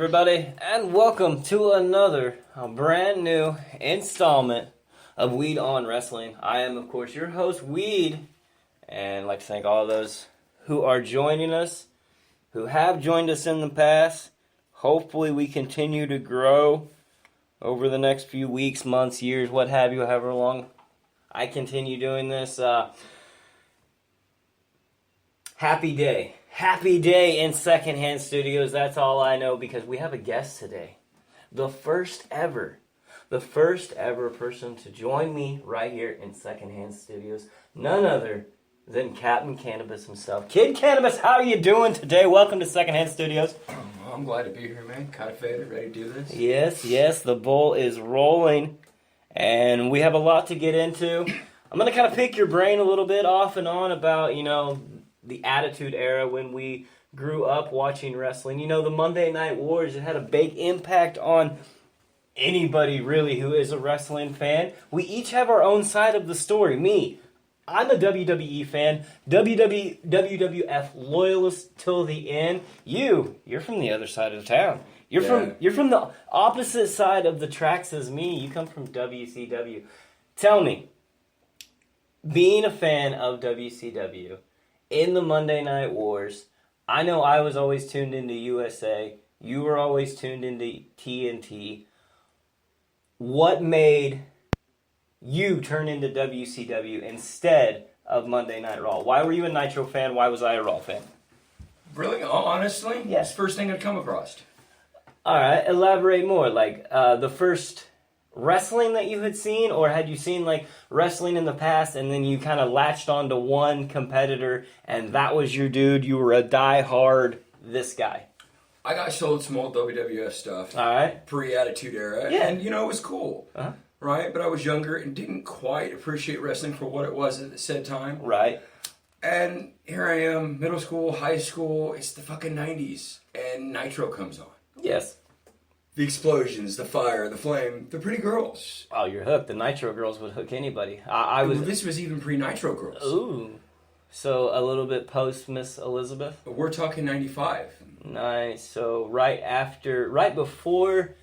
everybody, and welcome to another brand new installment of Weed on Wrestling. I am, of course, your host, Weed, and I'd like to thank all those who are joining us, who have joined us in the past. Hopefully we continue to grow over the next few weeks, months, years, what have you, however long I continue doing this. Happy day. Happy day in Secondhand Studios. That's all I know because we have a guest today. The first ever person to join me right here in Secondhand Studios. None other than Capt Cannabis himself. Kid Cannabis, how are you doing today? Welcome to Secondhand Studios. I'm glad to be here, man. Kind of faded, ready to do this. Yes, the bull is rolling. And we have a lot to get into. I'm going to kind of pick your brain a little bit off and on about, the Attitude Era when we grew up watching wrestling. The Monday Night Wars, it had a big impact on anybody really who is a wrestling fan. We each have our own side of the story. Me, I'm a WWE fan, WWF loyalist till the end. You're from the other side of town. You're from the opposite side of the tracks as me. You come from WCW. Tell me, being a fan of WCW, in the Monday Night Wars, I know I was always tuned into USA. You were always tuned into TNT. What made you turn into WCW instead of Monday Night Raw? Why were you a Nitro fan? Why was I a Raw fan? Really? Honestly? Yes. It's the first thing I'd come across. All right, elaborate more. Like, the first wrestling that you had seen, or had you seen like wrestling in the past and then you kind of latched onto one competitor and that was your dude? You were a die-hard this guy. I got sold some old WWF stuff. All right. Pre-Attitude Era. Yeah. And, it was cool. Uh-huh. Right? But I was younger and didn't quite appreciate wrestling for what it was at the said time. Right. And here I am, middle school, high school. It's the fucking 90s. And Nitro comes on. Yes. The explosions, the fire, the flame, the pretty girls. Oh, you're hooked. The Nitro girls would hook anybody. This was even pre-Nitro girls. Ooh. So a little bit post Miss Elizabeth? We're talking 95. Nice. So right before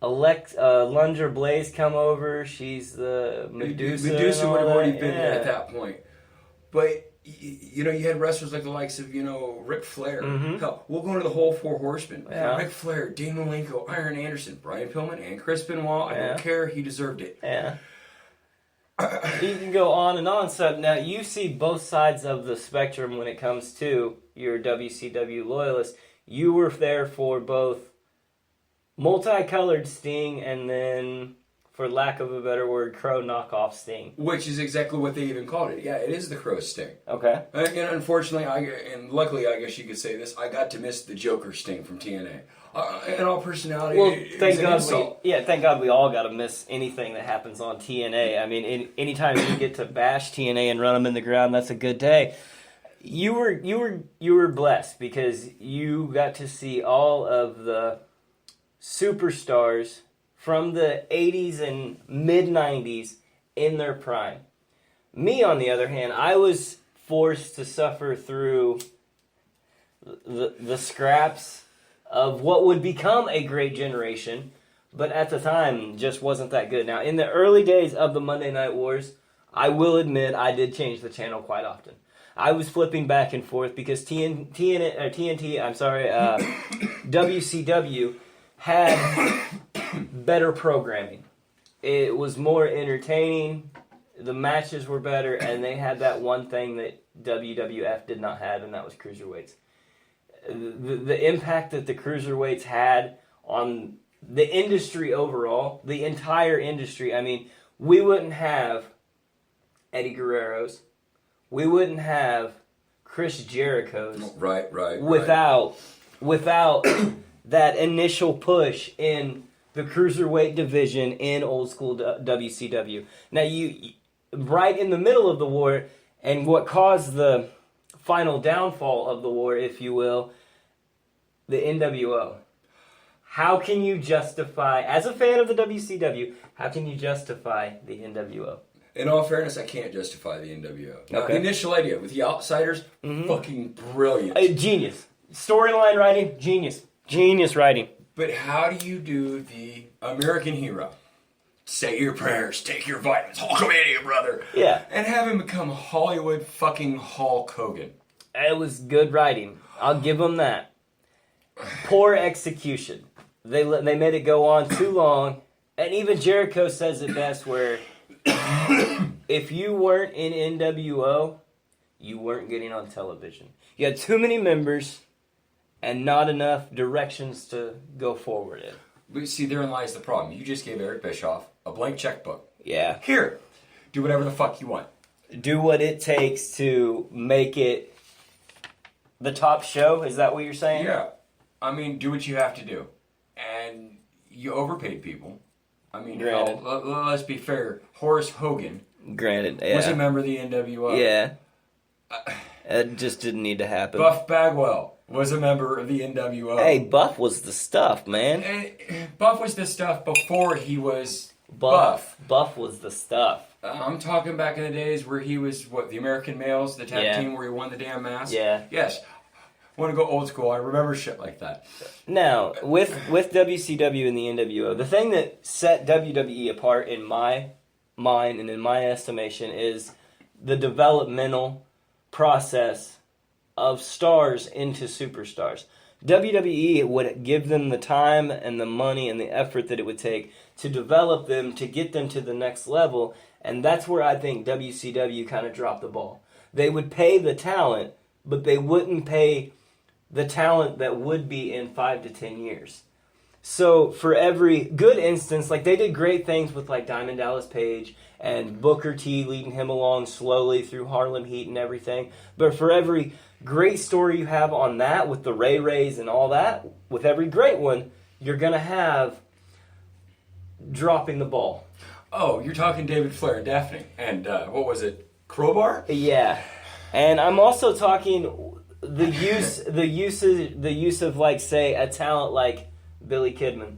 Lunger Blaze come over, she's the Medusa. Medusa would have already been Yeah. there at that point. But, you had wrestlers like the likes of, Ric Flair. Mm-hmm. Hell, we'll go into the whole Four Horsemen. Yeah. Ric Flair, Dean Malenko, Iron Anderson, Brian Pillman, and Chris Benoit. I don't care. He deserved it. Yeah. You can go on and on. So now you see both sides of the spectrum when it comes to your WCW loyalist. You were there for both multicolored Sting and then, for lack of a better word, Crow knockoff Sting. Which is exactly what they even called it. Yeah, it is the Crow Sting. Okay. And unfortunately, and luckily, I guess you could say this, I got to miss the Joker Sting from TNA. In all personality, Well, thank God we all got to miss anything that happens on TNA. I mean, anytime you get to bash TNA and run them in the ground, that's a good day. You were blessed because you got to see all of the superstars from the 80s and mid-90s in their prime. Me, on the other hand, I was forced to suffer through the scraps of what would become a great generation, but at the time just wasn't that good. Now, in the early days of the Monday Night Wars, I will admit I did change the channel quite often. I was flipping back and forth because WCW had better programming. It was more entertaining, the matches were better, and they had that one thing that WWF did not have, and that was cruiserweights. The impact that the cruiserweights had on the industry overall, the entire industry, I mean, we wouldn't have Eddie Guerrero's, we wouldn't have Chris Jericho's. Right. Without that initial push in the cruiserweight division in old school WCW. Now, you right in the middle of the war, and what caused the final downfall of the war, if you will, the NWO. How can you justify, as a fan of the WCW, how can you justify the NWO? In all fairness, I can't justify the NWO. Now, Okay. the initial idea with the Outsiders, fucking brilliant. Genius. Storyline writing, genius. Genius writing. But how do you do the American hero? Say your prayers, take your vitamins, Hulkamania, brother. Yeah. And have him become Hollywood fucking Hulk Hogan. It was good writing. I'll give them that. Poor execution. They made it go on too long. And even Jericho says it best where if you weren't in NWO, you weren't getting on television. You had too many members and not enough directions to go forward in. But see, therein lies the problem. You just gave Eric Bischoff a blank checkbook. Yeah. Here, do whatever the fuck you want. Do what it takes to make it the top show? Is that what you're saying? Yeah. I mean, do what you have to do. And you overpaid people. I mean, Granted. let's be fair. Horace Hogan Granted, yeah. was a member of the NWO. Yeah. It just didn't need to happen. Buff Bagwell was a member of the NWO. Hey, Buff was the stuff, man. And Buff was the stuff before he was Buff. Buff was the stuff. I'm talking back in the days where he was, the American Males, the tag team where he won the damn mask? Yeah. Yes. I want to go old school. I remember shit like that. Now, with WCW and the NWO, the thing that set WWE apart in my mind and in my estimation is the developmental process of stars into superstars. WWE would give them the time and the money and the effort that it would take to develop them, to get them to the next level, and that's where I think WCW kind of dropped the ball. They would pay the talent, but they wouldn't pay the talent that would be in 5 to 10 years. So for every good instance, like they did great things with like Diamond Dallas Page and Booker T leading him along slowly through Harlem Heat and everything. But for every great story you have on that with the Ray Rays and all that, with every great one, you're going to have dropping the ball. Oh, you're talking David Flair, Daphne, and what was it, Crowbar? Yeah. And I'm also talking the use of like, say, a talent like Billy Kidman.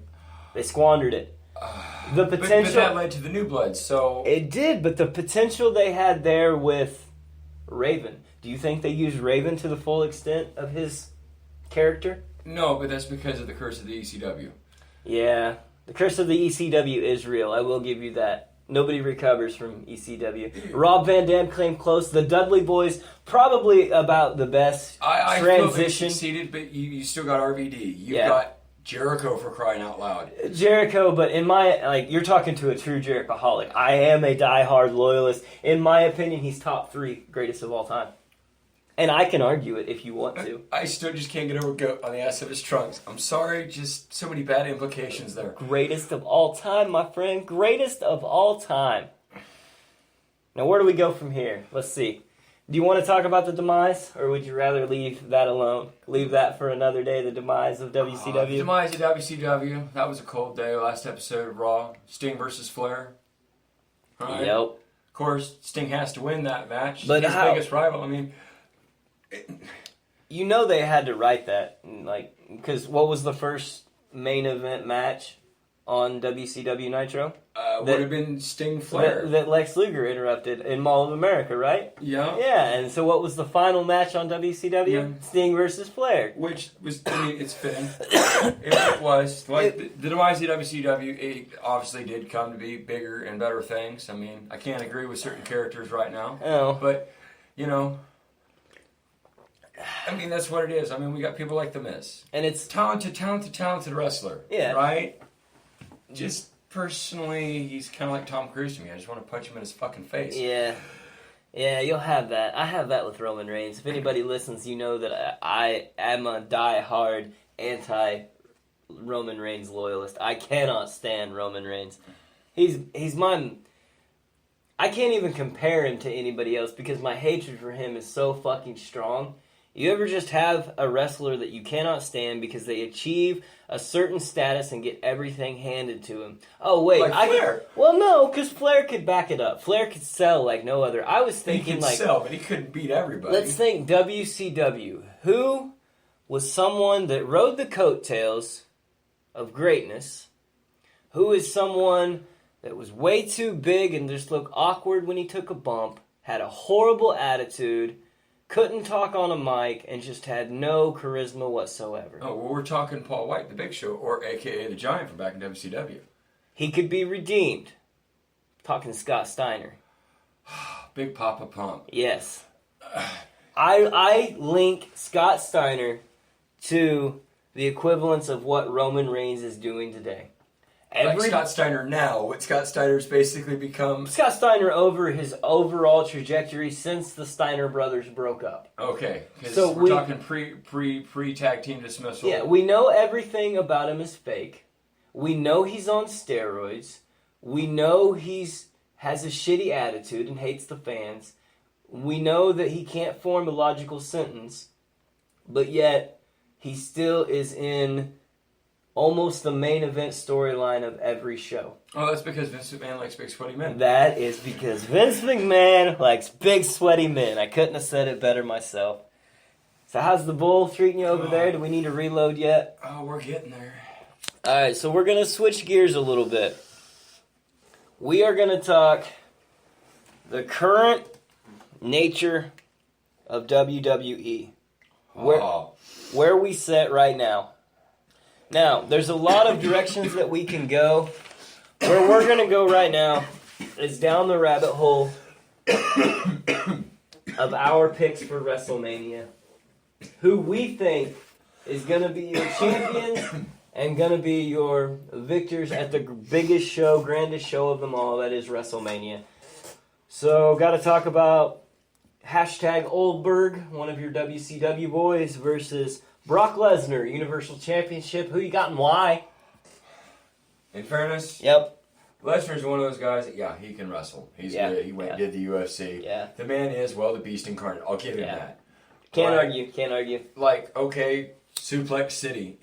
They squandered it. The potential, but that led to the New Bloods, so... It did, but the potential they had there with Raven. Do you think they used Raven to the full extent of his character? No, but that's because of the curse of the ECW. Yeah. The curse of the ECW is real. I will give you that. Nobody recovers from ECW. Rob Van Dam came close. The Dudley Boys, probably about the best I transition. feel they succeeded, but you still got RVD. You've got Jericho, for crying out loud. Jericho, but in my, you're talking to a true Jerichoholic. I am a diehard loyalist. In my opinion, he's top 3 greatest of all time. And I can argue it if you want to. I still just can't get over goat on the ass of his trunks. I'm sorry, just so many bad implications there. Greatest of all time, my friend. Greatest of all time. Now, where do we go from here? Let's see. Do you want to talk about the demise, or would you rather leave that alone? Leave that for another day, the demise of WCW? The demise of WCW. That was a cold day. Last episode of Raw. Sting versus Flair. Right. Yep. Of course, Sting has to win that match. But his biggest rival. I mean... You know they had to write that, because what was the first main event match on WCW Nitro? Would have been Sting Flair. That Lex Luger interrupted in Mall of America, right? Yeah. Yeah, and so what was the final match on WCW? Yeah. Sting versus Flair. Which was, it's fitting. It was. The demise of WCW, it obviously did come to be bigger and better things. I mean, I can't agree with certain characters right now. Oh. But, I mean, that's what it is. I mean, we got people like The Miz. And it's talented wrestler. Yeah. Right? Just personally, he's kind of like Tom Cruise to me. I just want to punch him in his fucking face. Yeah. Yeah, you'll have that. I have that with Roman Reigns. If anybody listens, you know that I am a die-hard anti-Roman Reigns loyalist. I cannot stand Roman Reigns. He's my... I can't even compare him to anybody else because my hatred for him is so fucking strong. You ever just have a wrestler that you cannot stand because they achieve a certain status and get everything handed to him? Oh, wait. Like Flair. Well, no, because Flair could back it up. Flair could sell like no other. I was thinking he could sell, but he couldn't beat everybody. Let's think WCW. Who was someone that rode the coattails of greatness? Who is someone that was way too big and just looked awkward when he took a bump, had a horrible attitude, couldn't talk on a mic, and just had no charisma whatsoever. Oh, well, we're talking Paul White, the Big Show, or a.k.a. the Giant from back in WCW. He could be redeemed. Talking Scott Steiner. Big Papa Pump. Yes. I link Scott Steiner to the equivalence of what Roman Reigns is doing today. Like Scott Steiner now, what Scott Steiner's basically become... Scott Steiner over his overall trajectory since the Steiner brothers broke up. Okay, so we're talking pre-tag team dismissal. Yeah, we know everything about him is fake. We know he's on steroids. We know has a shitty attitude and hates the fans. We know that he can't form a logical sentence, but yet he still is in almost the main event storyline of every show. Oh, that's because Vince McMahon likes big sweaty men. That is because Vince McMahon likes big sweaty men. I couldn't have said it better myself. So how's the bull treating you over there? Do we need to reload yet? Oh, we're getting there. Alright, so we're going to switch gears a little bit. We are going to talk the current nature of WWE. Where we sit right now. Now, there's a lot of directions that we can go. Where we're going to go right now is down the rabbit hole of our picks for WrestleMania. Who we think is going to be your champions and going to be your victors at the biggest show, grandest show of them all, that is WrestleMania. So, got to talk about hashtag Oldberg, one of your WCW boys, versus Brock Lesnar, Universal Championship. Who you got and why? In fairness, Yep. Lesnar's one of those guys that, he can wrestle. He's good. He went and did the UFC. Yeah. The man is, the beast incarnate. I'll give him that. Can't argue. Like, okay, Suplex City.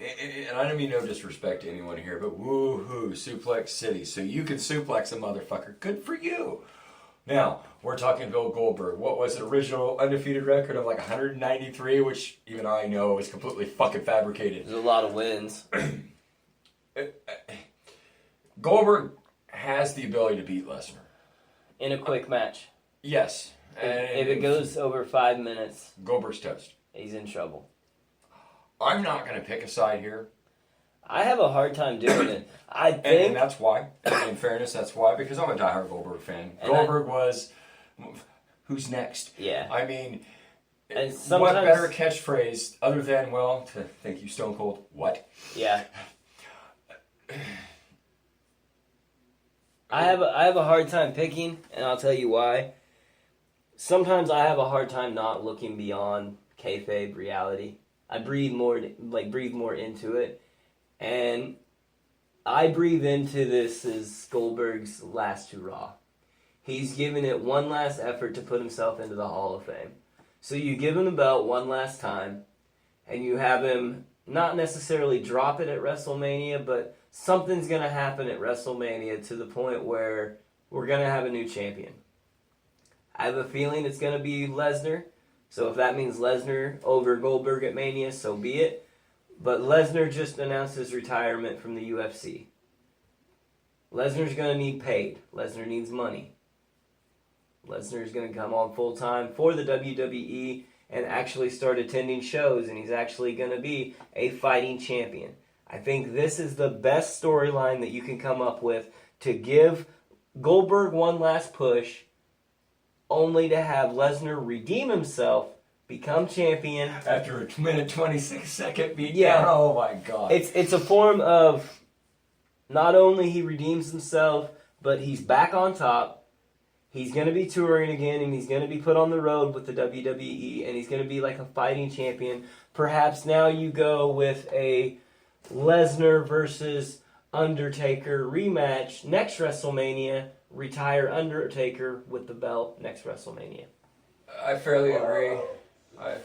And I don't mean no disrespect to anyone here, but woo-hoo, Suplex City. So you can suplex a motherfucker. Good for you. Now, we're talking Bill Goldberg. What was the original undefeated record of 193, which even I know is completely fucking fabricated. There's a lot of wins. Goldberg has the ability to beat Lesnar. In a quick match. Yes. If it goes over 5 minutes, Goldberg's toast. He's in trouble. I'm not going to pick a side here. I have a hard time doing it. And that's why. In fairness, that's why. Because I'm a diehard Goldberg fan. Goldberg was... Who's next? Yeah. I mean... And what better catchphrase other than, thank you, Stone Cold. What? Yeah. I have a hard time picking, and I'll tell you why. Sometimes I have a hard time not looking beyond kayfabe reality. I breathe more into it. And I breathe into this as Goldberg's last hurrah. He's given it one last effort to put himself into the Hall of Fame. So you give him the belt one last time, and you have him not necessarily drop it at WrestleMania, but something's going to happen at WrestleMania to the point where we're going to have a new champion. I have a feeling it's going to be Lesnar. So if that means Lesnar over Goldberg at Mania, so be it. But Lesnar just announced his retirement from the UFC. Lesnar's going to need paid. Lesnar needs money. Lesnar's going to come on full time for the WWE and actually start attending shows, and he's actually going to be a fighting champion. I think this is the best storyline that you can come up with to give Goldberg one last push, only to have Lesnar redeem himself, become champion. After a minute 26-second beatdown. Yeah. Oh my god. It's a form of not only he redeems himself, but he's back on top. He's going to be touring again, and he's going to be put on the road with the WWE, and he's going to be like a fighting champion. Perhaps now you go with a Lesnar versus Undertaker rematch next WrestleMania. Retire Undertaker with the belt next WrestleMania. I fairly agree. I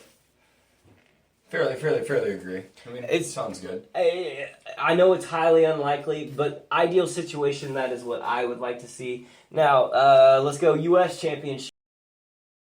fairly agree. I mean, it sounds good. I know it's highly unlikely, but ideal situation, that is what I would like to see. Now, let's go U.S. Championship.